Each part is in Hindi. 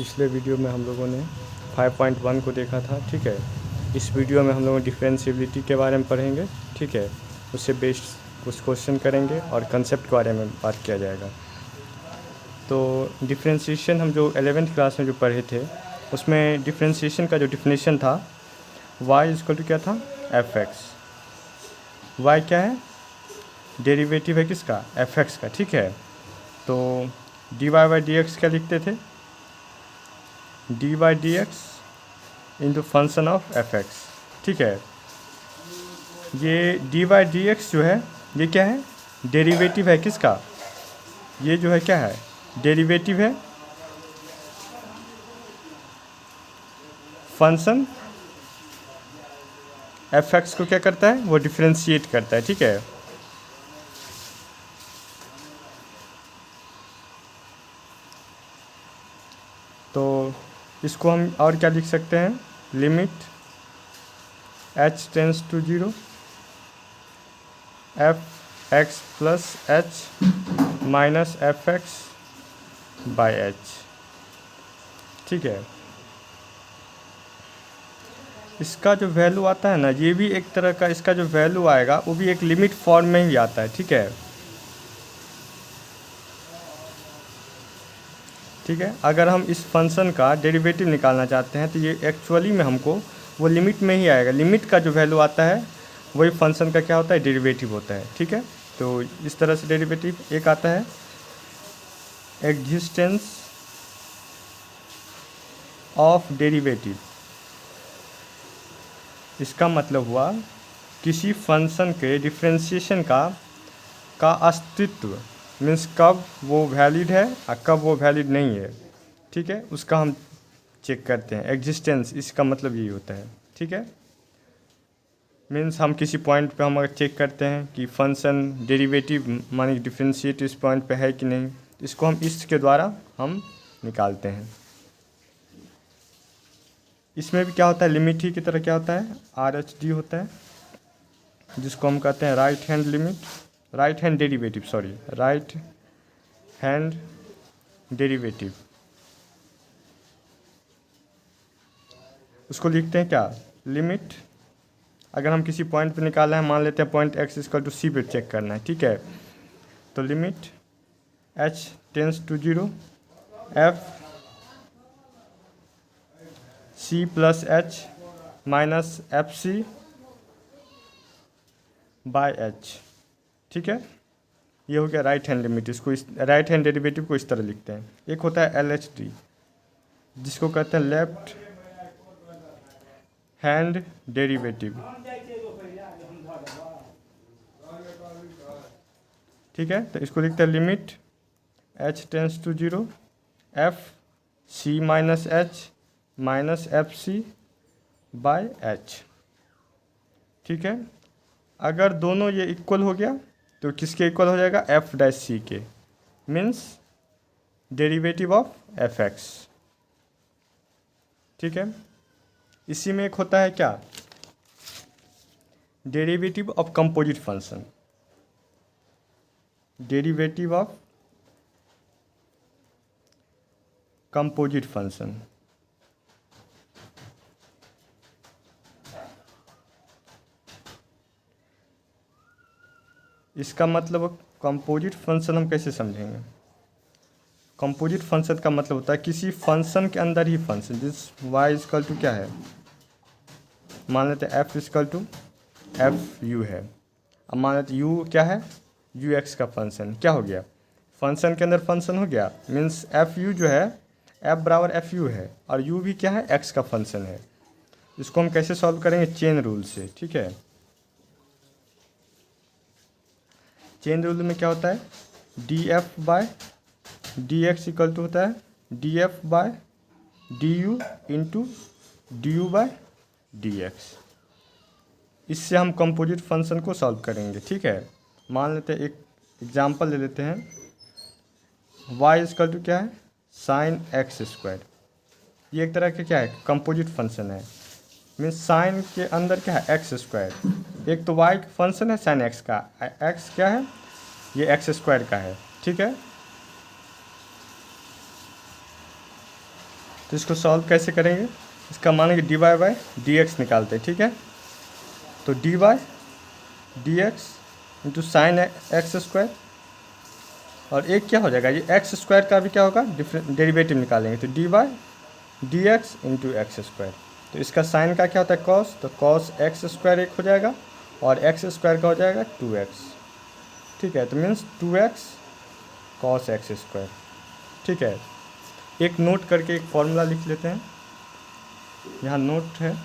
पिछले वीडियो में हम लोगों ने 5.1 को देखा था। ठीक है, इस वीडियो में हम लोग डिफरेंशिएबिलिटी के बारे में पढ़ेंगे। ठीक है, उससे बेस्ड कुछ क्वेश्चन करेंगे और कंसेप्ट के बारे में बात किया जाएगा। तो डिफरेंशिएशन हम जो 11th क्लास में जो पढ़े थे उसमें डिफरेंशिएशन का जो डिफिनेशन था y इक्वल टू क्या था, fx। y क्या है, डेरिवेटिव है किसका, fx का। ठीक है, तो dy बाई डी एक्स क्या लिखते थे, D by d x into function of fx। ठीक है, ये डी बाई डी एक्स जो है ये क्या है, डेरिवेटिव है किसका, ये जो है क्या है, डेरिवेटिव है फंक्शन fx को क्या करता है, वो डिफरेंशिएट करता है। ठीक है, तो इसको हम और क्या लिख सकते हैं, limit h tends to 0 f(x plus h minus fx by h। ठीक है, इसका जो वैल्यू आता है ना, ये भी एक तरह का, इसका जो वैल्यू आएगा वो भी एक लिमिट फॉर्म में ही आता है। ठीक है, ठीक है, अगर हम इस फंक्शन का डेरिवेटिव निकालना चाहते हैं तो ये एक्चुअली में हमको वो लिमिट में ही आएगा। लिमिट का जो वैल्यू आता है वही फंक्शन का क्या होता है, डेरिवेटिव होता है। ठीक है, तो इस तरह से डेरिवेटिव एक आता है एग्जिस्टेंस ऑफ डेरिवेटिव। इसका मतलब हुआ किसी फंक्शन के डिफरेंशिएशन का अस्तित्व, मीन्स कब वो वैलिड है और कब वो वैलिड नहीं है। ठीक है, उसका हम चेक करते हैं, एग्जिस्टेंस, इसका मतलब यही होता है। ठीक है, मीन्स हम किसी पॉइंट पे हम अगर चेक करते हैं कि फंक्शन डेरिवेटिव माने डिफरेंशिएट इस पॉइंट पे है कि नहीं, इसको हम इसके द्वारा हम निकालते हैं। इसमें भी क्या होता है, लिमिट ही की तरह क्या होता है, RHD होता है, जिसको हम कहते हैं right hand limit, right hand derivative, sorry, right hand derivative. उसको लिखते हैं क्या, लिमिट। अगर हम किसी पॉइंट पे निकालना है, मान लेते हैं point x equal to c पे चेक करना है। ठीक है, तो limit h tends to 0 f c plus h minus fc by h। ठीक है, ये हो गया राइट हैंड लिमिट। इसको इस राइट हैंड डेरिवेटिव को इस तरह लिखते हैं। एक होता है LHD, जिसको कहते हैं लेफ्ट हैंड डेरिवेटिव। ठीक है, तो इसको लिखते हैं limit h tends to 0 f c minus h minus fc by h। ठीक है, अगर दोनों ये इक्वल हो गया तो किसके इक्वल हो जाएगा, f डैश c के, मीन्स डेरिवेटिव ऑफ fx। ठीक है, इसी में एक होता है क्या, derivative of composite function, derivative of composite function. इसका मतलब कंपोजिट फंक्शन हम कैसे समझेंगे, कंपोजिट फंक्शन का मतलब होता है किसी फंक्शन के अंदर ही फंक्शन, जिस y इक्वल टू क्या है, मान लेते हैं f equal to f u है। अब मान लेते u क्या है, यू एक्स का फंक्शन, क्या हो गया, फंक्शन के अंदर फंक्शन हो गया, मीन्स एफ यू जो है f बराबर एफ यू है और u भी क्या है, x का फंक्शन है। इसको हम कैसे सॉल्व करेंगे, चेन रूल से। ठीक है, चेन रूल में क्या होता है, d f by d x equal to होता है d f by d u into d u by d x. इससे हम कंपोजिट फंक्शन को सॉल्व करेंगे। ठीक है, मान लेते हैं एक एग्जांपल ले लेते हैं, y इक्वल टू क्या है, साइन एक्स स्क्वायर। ये एक तरह का क्या है, कंपोजिट फंक्शन है, मीन्स साइन के अंदर क्या है, एक्स स्क्वायर। एक तो y फंक्शन है साइन एक्स का, x क्या है, ये एक्स स्क्वायर का है। ठीक है, तो इसको सॉल्व कैसे करेंगे, इसका मान कि d y by d x निकालते हैं, ठीक है। तो d y d x into sine x square, और एक क्या हो जाएगा, ये एक्स स्क्वायर का भी क्या होगा, डेरिवेटिव निकालेंगे, तो d y d x into x square. तो इसका साइन का क्या होता है, कॉस, तो कॉस एक्स स्क्वायर एक हो जाएगा और एक्स स्क्वायर का हो जाएगा 2x, ठीक है। तो means 2x cos x square, ठीक है। एक नोट करके एक फॉर्मूला लिख लेते हैं, यहाँ नोट है,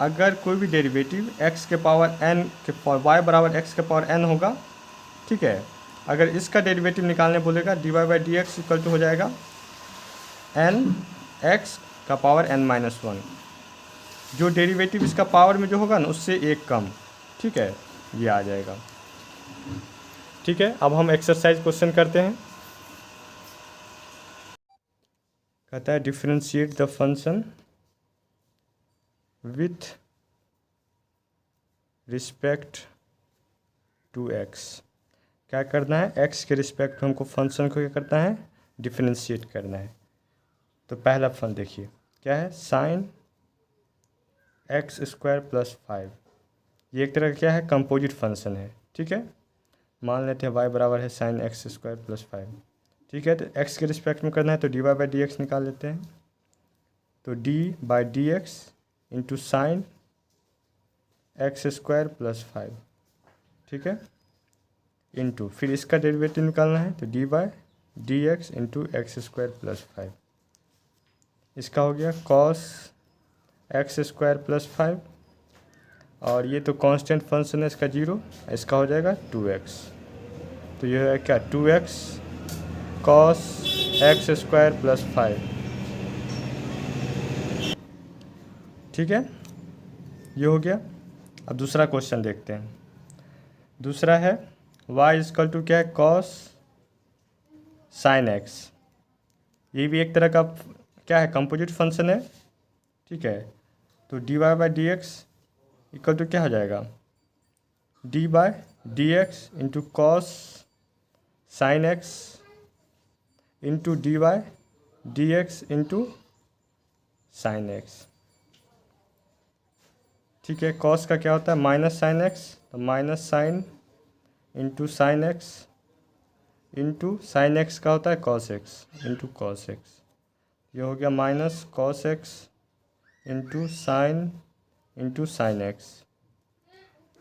अगर कोई भी डेरिवेटिव x के पावर n के y बराबर x के पावर n होगा, ठीक है, अगर इसका डेरिवेटिव निकालने बोलेगा d y by d x equal to हो जाएगा n x का पावर n-1, जो डेरिवेटिव इसका पावर में जो होगा ना उससे एक कम, ठीक है, ये आ जाएगा, ठीक है। अब हम एक्सरसाइज क्वेश्चन करते हैं। कहता है differentiate the function with respect to x. क्या करना है, x के रिस्पेक्ट में हमको फंक्शन को क्या करना है, डिफरेंशिएट करना है। तो पहला फंक्शन देखिए क्या है, साइन एक्स स्क्वायर प्लस 5, ये एक तरह का क्या है, कंपोजिट फंक्शन है, ठीक है। मान लेते हैं y बराबर है साइन एक्स स्क्वायर प्लस 5, ठीक है। तो x के रिस्पेक्ट में करना है, तो d y by d x निकाल लेते हैं। तो d by d x into sine x square plus 5, ठीक है, इंटू फिर इसका डेरिवेटिव निकालना है, तो D by d x into x square plus 5, इसका हो गया कॉस एक्स स्क्वायर प्लस 5, और ये तो कांस्टेंट फंक्शन है इसका 0, इसका हो जाएगा 2x। तो ये है क्या, 2x cos x square plus 5, ठीक है, ये हो गया। अब दूसरा क्वेश्चन देखते हैं। दूसरा है y इक्वल टू क्या है, कॉस साइन एक्स, ये भी एक तरह का क्या है, कंपोजिट फंक्शन है, ठीक है। तो d y by d x equal to क्या हो जाएगा, d by d x into cos sine x into d y d x into sine x, ठीक है। कॉस का क्या होता है, माइनस साइन एक्स, तो minus sine into sine x into sine x का होता है cos x into cos x, ये हो गया minus cos x into sine x,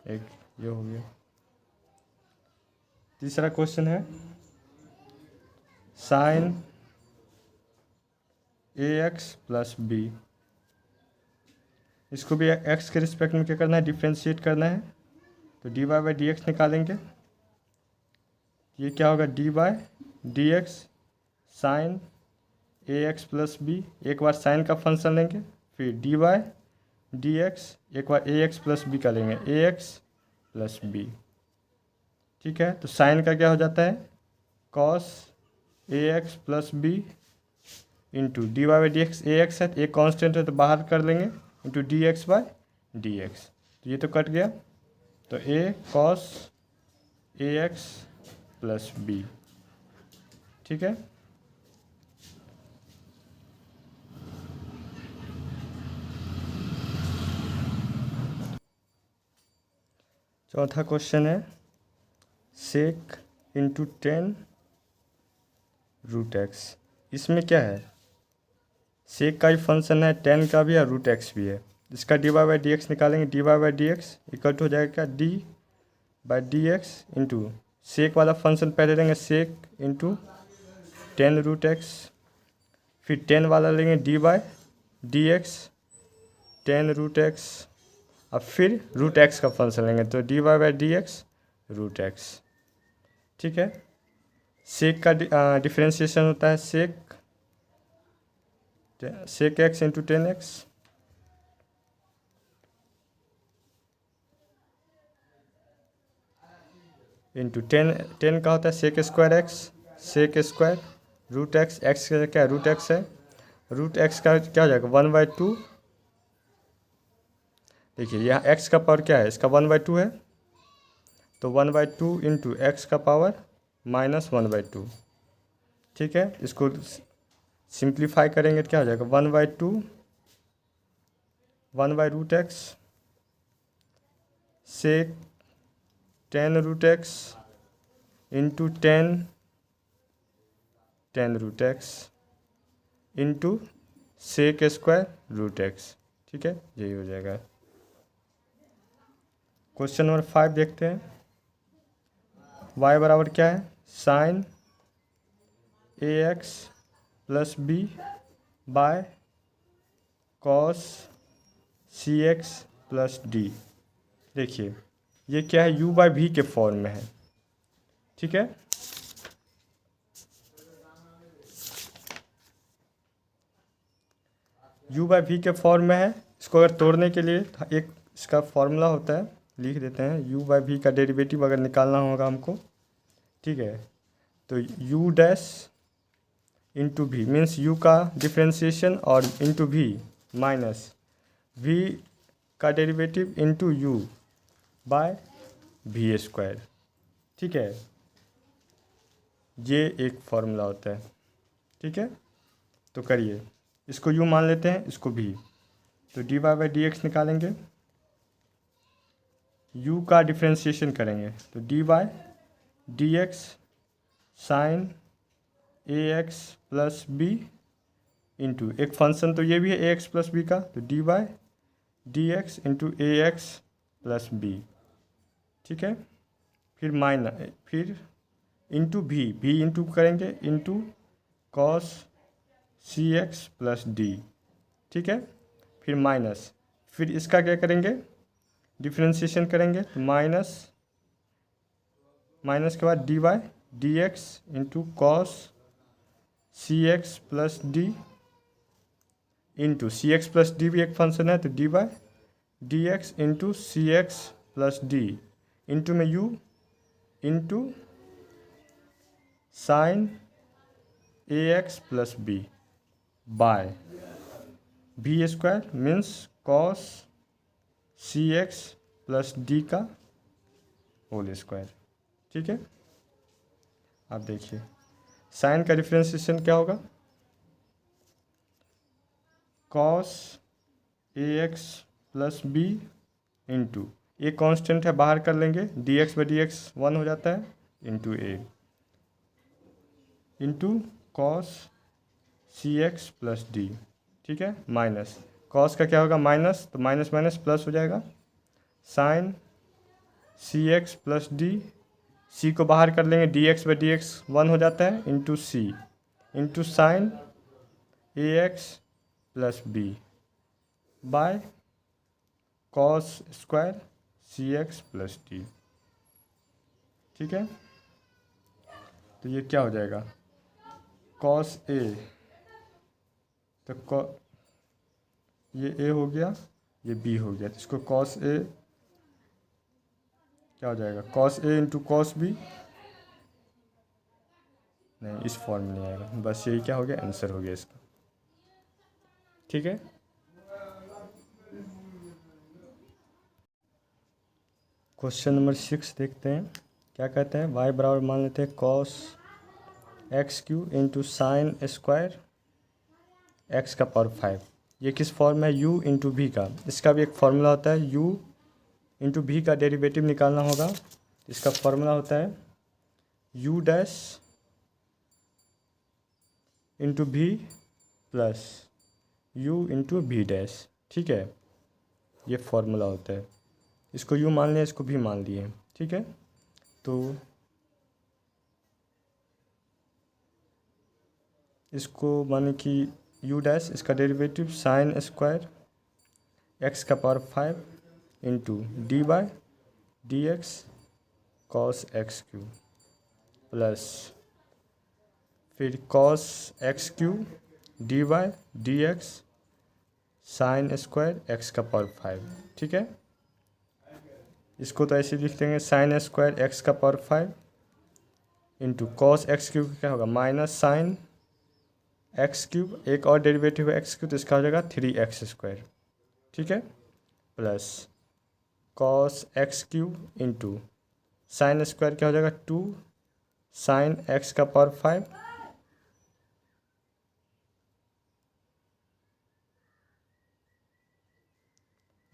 एक ये हो गया। तीसरा क्वेश्चन है sign a x plus B, इसको भी एक्स के रिस्पेक्ट में क्या करना है, डिफ्रेंशिएट करना है। तो d y by d x निकालेंगे, ये क्या होगा, d by d x sine a x plus b, एक बार साइन का फंक्शन लेंगे, फिर डी वाई डी एक्स, एक बार ए एक्स प्लस बी का लेंगे, ए एक्स प्लस बी, ठीक है। तो साइन का क्या हो जाता है, cos a x plus b into d y by d x, a x है तो एक कॉन्स्टेंट है तो बाहर कर लेंगे, into d x by d x, तो ये तो कट गया। तो a cos a x plus b, ठीक है। चौथा क्वेश्चन है सेक इंटू 10 रूट एक्स, इसमें क्या है, सेक का भी फंक्शन है, 10 का भी है, रूट एक्स भी है। इसका d y by d x निकालेंगे, d y by d x equal to हो जाएगा क्या, d by d x into sec वाला फंक्शन पहले लेंगे, सेक इंटू 10 रूट एक्स, फिर 10 वाला लेंगे d by d x 10 root x, अब फिर रूट एक्स का फंक्शन लेंगे, तो d y by d x root x, ठीक है। सेक का डिफरेंशिएशन होता है सेक एक्स इंटू 10x, इंटू 10 का होता है sec square x, sec square root x, x क्या है, रूट एक्स है, रूट एक्स का क्या हो जाएगा 1/2, देखिए यहाँ x का पावर क्या है, इसका 1/2 है, तो 1/2 इंटू एक्स का पावर -1/2, ठीक है। इसको सिंप्लीफाई करेंगे तो क्या हो जाएगा 1/2 1/√x sec 10√x into 10√x into sec square √x। ठीक है, यही हो जाएगा। क्वेश्चन नंबर 5 देखते हैं। y बराबर क्या है, sine ax plus B by cos cx plus d. देखिए ये क्या है, u/v के फॉर्म में है। ठीक है, u/v के फॉर्म में है। इसको अगर तोड़ने के लिए एक इसका फॉर्मूला होता है, लिख देते हैं। u/v का डेरिवेटिव अगर निकालना होगा हमको, ठीक है, तो u डैश इंटू भी मीन्स u का डिफ्रेंशिएशन और इंटू भी माइनस v का derivative into u by v square. ठीक है, ये एक फॉर्मूला होता है। ठीक है, तो करिए, इसको u मान लेते हैं, इसको भी, तो dy/dx निकालेंगे, u का डिफ्रेंशिएशन करेंगे तो dy/dx sine ax plus b into एक फंक्शन तो ये भी है ax प्लस बी का, तो dy/dx into ax plus b. ठीक है, फिर इंटू भी इंटू करेंगे into cos cx plus D. ठीक है, फिर माइनस, फिर इसका क्या करेंगे, डिफ्रेंशिएशन करेंगे तो माइनस के बाद dy/dx into cos cx plus d into cx plus d भी एक फंक्शन है, तो dy/dx into cx plus d into में u into sine ax plus B by v square means cos cx plus d का होल स्क्वायर। ठीक है, आप देखिए साइन का डिफ्रेंशिएशन क्या होगा, cos ax plus b into ये कांस्टेंट है, बाहर कर लेंगे, dx/dx 1 हो जाता है, into a into cos cx plus D. ठीक है, माइनस कॉस का क्या होगा माइनस, तो माइनस माइनस प्लस हो जाएगा, sine cx plus d, c को बाहर कर लेंगे, dx/dx 1 हो जाता है, into c into sine ax plus B by cos square cx plus D. ठीक है, तो ये क्या हो जाएगा, कॉस a, तो ये a हो गया, ये b हो गया, तो इसको कॉस a क्या हो जाएगा, cos a into cos B, नहीं इस फॉर्म में नहीं आएगा, बस यही क्या हो गया, आंसर हो गया इसका। ठीक है, क्वेश्चन नंबर 6 देखते हैं, क्या कहते हैं, y बराबर मान लेते हैं cos x³ into sine square x का पावर 5। ये किस फॉर्म है, u इंटू भी का, इसका भी एक फार्मूला होता है, u इंटू भी का डेरिवेटिव निकालना होगा, इसका फार्मूला होता है u डैश इंटू भी प्लस u इंटू भी डैश। ठीक है, ये फार्मूला होता है, इसको u मान लिया, इसको भी मान लिए। ठीक है, तो इसको माने कि u डैश, इसका डेरिवेटिव साइन स्क्वायर x का power 5 into dy/dx cos x³ plus फिर cos x³ dy/dx sine square x का पावर 5। ठीक है, इसको तो ऐसे लिख देंगे, साइन स्क्वायर x का पावर 5 इंटू कॉस x³ क्या होगा, माइनस साइन x³, एक और डेरिवेटिव है x³ तो इसका हो जाएगा 3x²। ठीक है, plus cos x³ into sine square क्या हो जाएगा 2 साइन x का पावर 5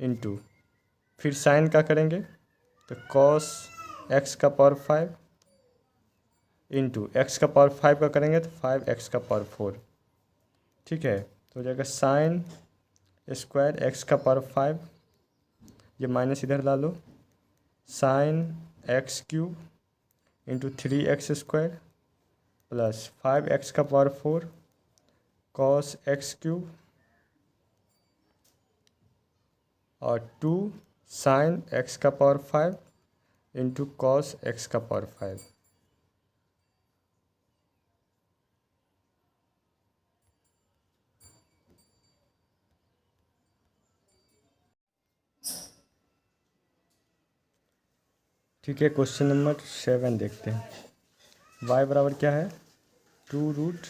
इंटू फिर साइन का करेंगे तो कॉस एक्स का पावर 5 इंटू एक्स का पावर 5 का करेंगे तो 5x का पावर 4। ठीक है, तो हो जाएगा साइन स्क्वायर एक्स का पावर 5, ये माइनस इधर ला लो, sine x cube into 3x square plus 5x का पावर 4 कॉस एक्स क्यूब और 2 साइन एक्स का पावर 5 इंटू कॉस एक्स का पावर 5। ठीक है, क्वेश्चन नंबर 7 देखते हैं। y बराबर क्या है 2 रूट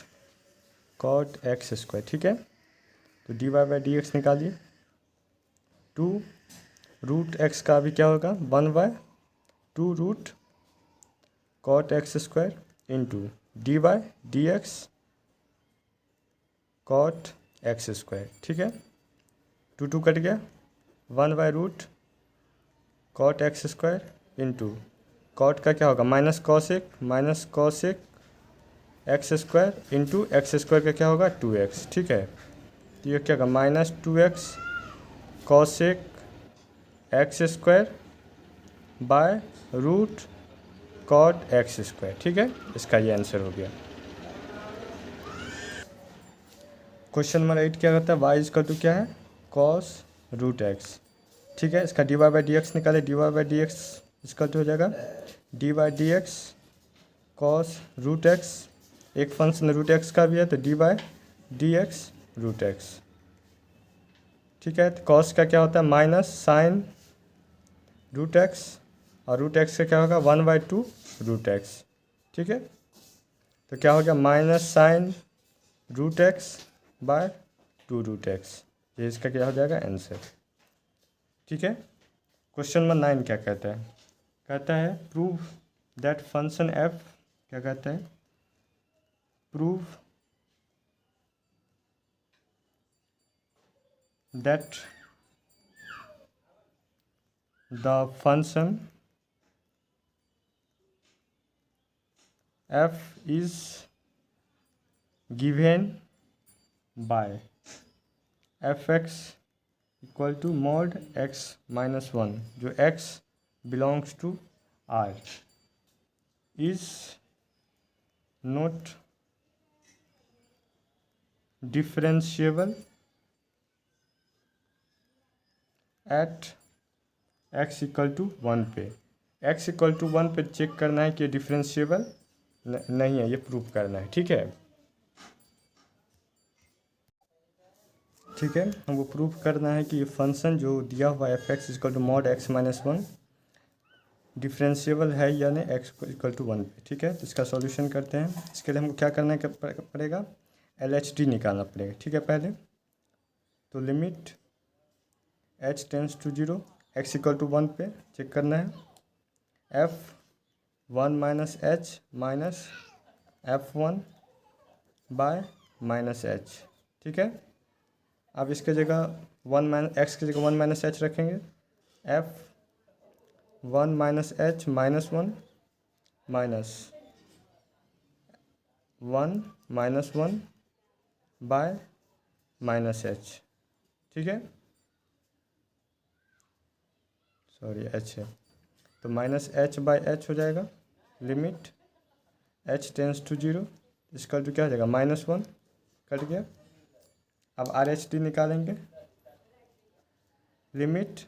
कॉट एक्स स्क्वायर। ठीक है, तो d y by d x निकालिए। 2 रूट एक्स का अभी क्या होगा 1/2 root cot x square into d y d x cot x square. ठीक है, 2 कट गया, 1/रूट cot x square into cot का क्या होगा minus cosec x square into x square का क्या होगा 2x। ठीक है, तो ये क्या होगा -2x cosec x square by root cot x square. ठीक है, इसका ये आंसर हो गया। क्वेश्चन नंबर 8 क्या कहता है y इजकल टू क्या है कॉस रूट एक्स। ठीक है, इसका d y by d x निकाले, d y by d x इसका तो हो जाएगा d y d x cos root x, एक फंक्शन रूट एक्स का भी है तो d y d x root x. ठीक है, तो कॉस का क्या होता है माइनस साइन रूट एक्स और रूट एक्स का क्या होगा 1/2 रूट एक्स। ठीक है, तो क्या हो गया minus sine root x by 2 root x, ये इसका क्या हो जाएगा आंसर। ठीक है, क्वेश्चन नंबर 9 क्या कहता है, कहता है प्रूव दैट फंक्शन एफ, क्या कहता है prove that the function f is given by f x equal to mod x minus 1, जो x belongs to R is not differentiable at x equal to 1 पे। x इक्वल टू 1 पे चेक करना है कि डिफरेंशिएबल नहीं है, ये प्रूव करना है। ठीक है, ठीक है, हमको प्रूफ करना है कि ये फंक्शन जो दिया हुआ f x equal to mod x minus 1 differentiable है या नहीं एक्स इक्वल टू 1 पे। ठीक है, तो इसका सॉल्यूशन करते हैं। इसके लिए हमको क्या करना पड़ेगा LHD निकालना पड़ेगा। ठीक है, पहले तो limit h tends to 0 x equal to 1 पे चेक करना है f1 minus h minus f1 by minus h. ठीक है, अब इसके जगह एक्स की जगह 1 माइनस एच रखेंगे, f1 minus h minus 1 minus 1 minus 1 bye minus h. ठीक है, सॉरी एच है, तो माइनस एच बाई एच हो जाएगा। लिमिट h टेंस टू 0 इसका तो क्या हो जाएगा -1 कट गया। अब RHD निकालेंगे, limit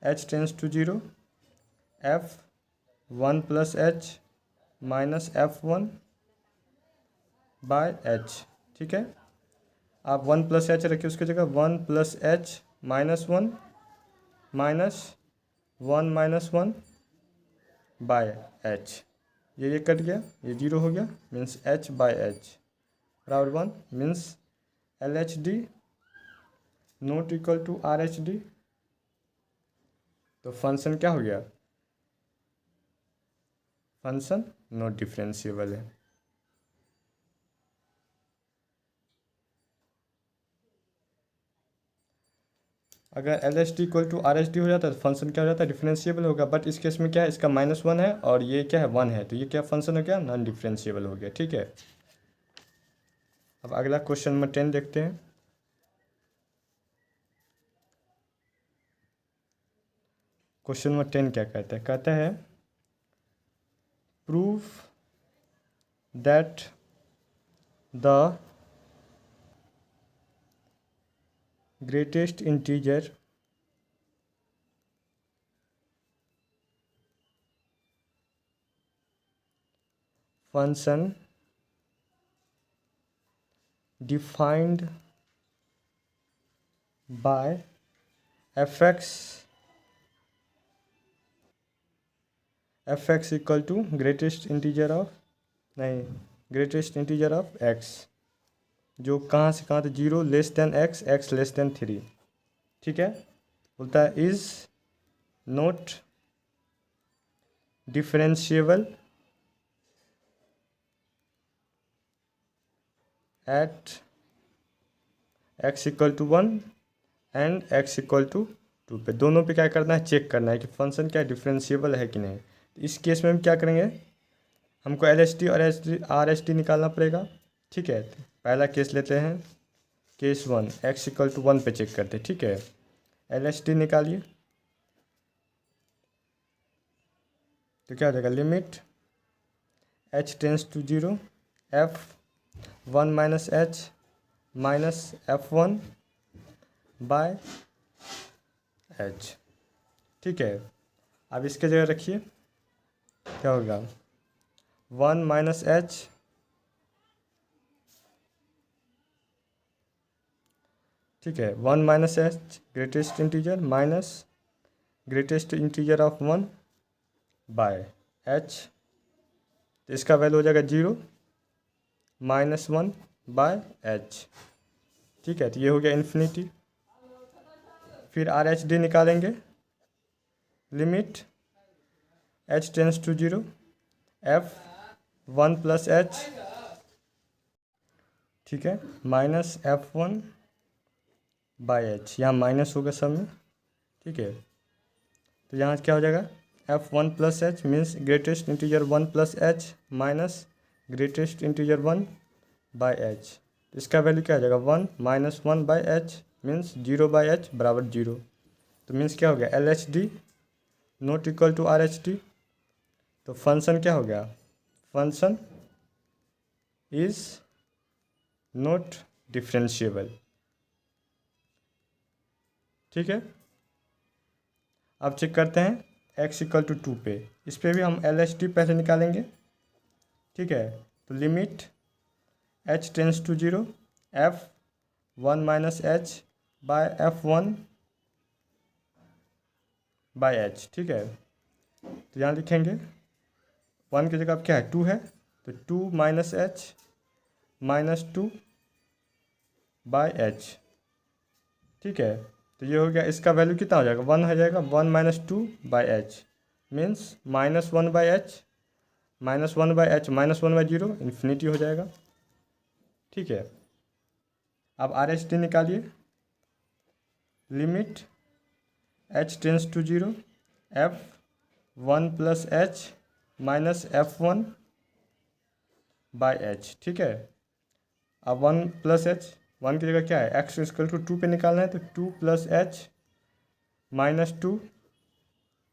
h tends to 0 f1 plus h minus f1 by h. ठीक है, आप 1 प्लस एच रखिए, उसकी जगह 1 plus h minus 1 minus 1 minus 1 by H, ये कट गया, ये 0 हो गया, मीन्स h बाय एच बराबर 1, means LHD not equal to RHD। तो फंक्शन क्या हो गया, फंक्शन नॉट डिफरेंशिएबल है। अगर L H D equal to R H D हो जाता है तो फंक्शन क्या हो जाता है, डिफरेंशिएबल होगा। बट इस केस में क्या है, इसका -1 है और ये क्या है 1 है, तो ये क्या फंक्शन हो गया, नॉन डिफरेंशिएबल हो गया। ठीक है, अब अगला क्वेश्चन नंबर 10 देखते हैं। क्वेश्चन नंबर 10 क्या कहता है prove that the greatest integer function defined by fx equal to greatest integer of x, जो कहाँ से कहाँ तक 0 less than x, x less than 3। ठीक है, बोलता है is not differentiable at x equal to 1 and x equal to 2 पे। दोनों पे क्या करना है, चेक करना है कि फंक्शन क्या डिफरेंशिएबल है कि नहीं। तो इस केस में हम क्या करेंगे, हमको एल एच डी और आर एच डी निकालना पड़ेगा। ठीक है, तो पहला केस लेते हैं, केस 1 x इक्वल टू 1 पे चेक करते हैं। ठीक है, एल एच डी निकालिए, तो क्या हो जाएगा, limit h tends to 0 f1 minus h minus f1 by h। ठीक है, अब इसके जगह रखिए, क्या होगा 1 माइनस h ठीक है 1 minus h greatest integer minus greatest integer of 1 by h, तो इसका वैल्यू हो जाएगा 0 -1 बाय h। ठीक है, तो ये हो गया इन्फिनिटी। फिर आर एच डी निकालेंगे, limit h tends to 0 f1 plus h, ठीक है, माइनस f1 बाय h, यहाँ माइनस होगा सब में। ठीक है, तो यहाँ क्या हो जाएगा f1 plus h means greatest integer 1 plus h minus greatest integer 1 by h। इसका वैल्यू क्या हो जाएगा 1 minus 1 by h means 0 by h बराबर 0। तो मीन्स क्या हो गया L H D not equal to R H D. तो फंक्शन क्या हो गया, फंक्शन इज नॉट डिफरेंशिएबल। ठीक है, अब चेक करते हैं x इक्वल टू 2 पे, इस पर भी हम एल एच डी पहले निकालेंगे। ठीक है, तो limit h tends to 0 f1 minus h by f1 by h। ठीक है, तो यहाँ लिखेंगे 1 की जगह अब क्या है 2 है, तो 2 minus h minus 2 by h। ठीक है, तो ये हो गया, इसका वैल्यू कितना हो जाएगा 1 हो जाएगा 1 minus 2 by h means -1 by h -1 by h -1 by 0 infinity हो जाएगा। ठीक है, अब आर एच डी निकालिए, limit h tends to 0 f1 plus h minus f1 by h। ठीक है, अब 1 प्लस h, 1 की जगह क्या है x इक्वल टू 2 पे निकालना है, तो 2 प्लस h माइनस 2,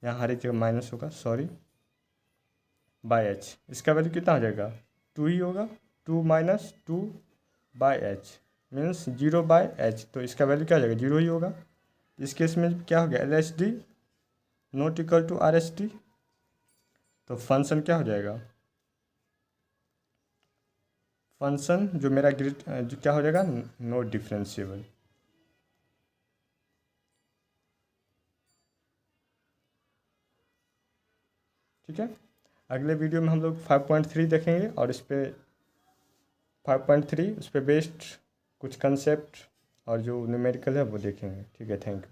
यहाँ हर एक जगह माइनस होगा सॉरी, बाय h। इसका वैल्यू कितना हो जाएगा 2 ही होगा, 2 minus 2 by h means 0 by h। तो इसका वैल्यू क्या हो जाएगा 0 ही होगा। इस केस में क्या हो गया L H D not equal to R H D. तो फंक्शन क्या हो जाएगा, फंक्शन जो मेरा जो क्या हो जाएगा नॉट डिफरेंशिएबल। ठीक है, अगले वीडियो में हम लोग 5.3 देखेंगे और इस पर 5.3 उस पर बेस्ड कुछ कंसेप्ट और जो न्यूमेरिकल है वो देखेंगे। ठीक है, थैंक यू।